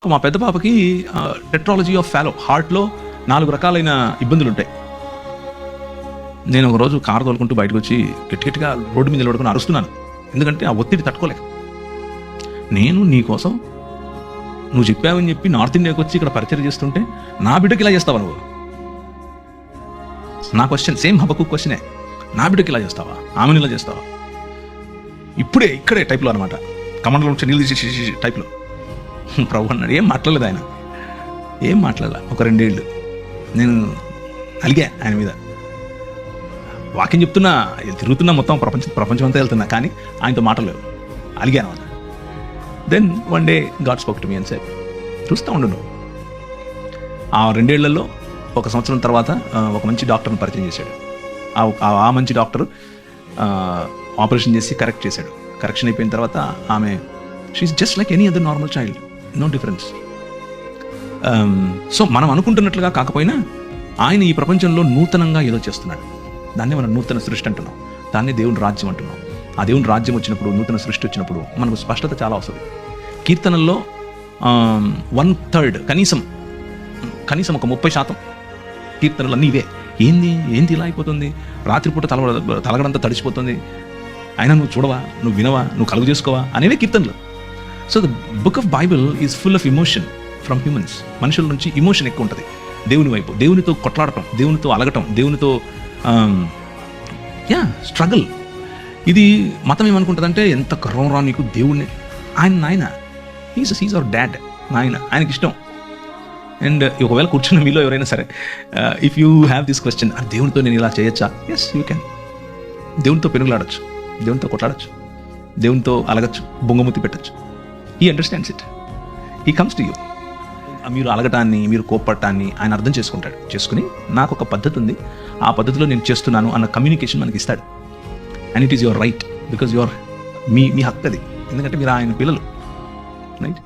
మా పెద్ద పాపకి టెట్రాలజీ ఆఫ్ ఫాలో, హార్ట్లో 4 రకాలైన ఇబ్బందులుంటాయి. నేను ఒకరోజు కారు తోలుకుంటూ బయటకు వచ్చి గట్టిగా రోడ్డు మీద నిలబడుకుని అరుస్తున్నాను. ఎందుకంటే ఆ ఒత్తిడి తట్టుకోలేక. నేను నీ కోసం నువ్వు చెప్పావని చెప్పి నార్త్ ఇండియాకి వచ్చి ఇక్కడ పరిచయం చేస్తుంటే నా బిడ్డకి ఇలా చేస్తావా నువ్వు? నా క్వశ్చన్ సేమ్ హబకు క్వశ్చనే. నా బిడ్డకి ఇలా చేస్తావా, ఆమెను ఇలా చేస్తావా? ఇక్కడే టైప్లో అనమాట. కమండలో నుంచి నీళ్ళు తీసి టైప్లో. ప్రభు అన్నాడు. ఏం మాట్లాడలేదు ఆయన, ఏం మాట్లాడలే. ఒక 2 ఏళ్ళు నేను అలిగా ఆయన మీద. వాక్యం చెప్తున్నా, తిరుగుతున్నా, మొత్తం ప్రపంచం అంతా వెళ్తున్నా, కానీ ఆయనతో మాటలేవు. అలిగాను అనమాట. Then one day God spoke to me and said, చూస్తూ ఉండు నువ్వు. ఆ 2 ఏళ్లలో 1 సంవత్సరం తర్వాత ఒక మంచి డాక్టర్ని పరిచయం చేశాడు. ఆ మంచి డాక్టర్ ఆపరేషన్ చేసి కరెక్ట్ చేశాడు. కరెక్షన్ అయిపోయిన తర్వాత ఆమె she is just like any other normal child, no difference. So మనం అనుకుంటున్నట్లుగా కాకపోయినా ఆయన ఈ ప్రపంచంలో నూతనంగా ఏదో చేస్తున్నాడు. దాన్నే మనం నూతన సృష్టి అంటున్నాం. దాన్నే దేవుని రాజ్యం అంటున్నాం. ఆ దేవుని రాజ్యం వచ్చినప్పుడు, నూతన సృష్టి వచ్చినప్పుడు మనకు స్పష్టత చాలా వస్తుంది. కీర్తనల్లో 1/3 కనీసం ఒక 30% కీర్తనలు అన్నీ ఇవే. ఏంది ఇలా అయిపోతుంది, రాత్రిపూట తలగడంతా తడిచిపోతుంది, అయినా నువ్వు చూడవా, నువ్వు వినవా, నువ్వు కలుగు చేసుకోవా అనేవే కీర్తనలు. So the book of Bible is full of emotion from humans. మనుషుల నుంచి ఇమోషన్ ఎక్కువ ఉంటుంది. దేవుని వైపు, దేవునితో కొట్లాడటం, దేవునితో అలగటం, దేవునితో స్ట్రగుల్. ఇది మతం ఏమనుకుంటుందంటే, ఎంత గర్వం రా నీకు దేవుడిని. నాయన హీస్ అవర్ డాడ్. ఆయనకి ఇష్టం. అండ్ ఒకవేళ కూర్చున్న మీలో ఎవరైనా సరే, if you have this question, దేవునితో నేను ఇలా చేయొచ్చా? Yes, you can. దేవునితో పెనుగులాడచ్చు, దేవునితో కొట్లాడచ్చు, దేవునితో అలగచ్చు, బొంగమూతి పెట్టచ్చు. He understands it. He comes to you. మీరు అలగటాన్ని, మీరు కోప్పటాన్ని ఆయన అర్థం చేసుకుని నాకు ఒక పద్ధతి ఉంది, ఆ పద్ధతిలో నేను చేస్తున్నాను అన్న కమ్యూనికేషన్ మనకి ఇస్తాడు. And it is your right, because మీ హక్కు అది. ఎందుకంటే మీరు ఆయన పిల్లలు, రైట్?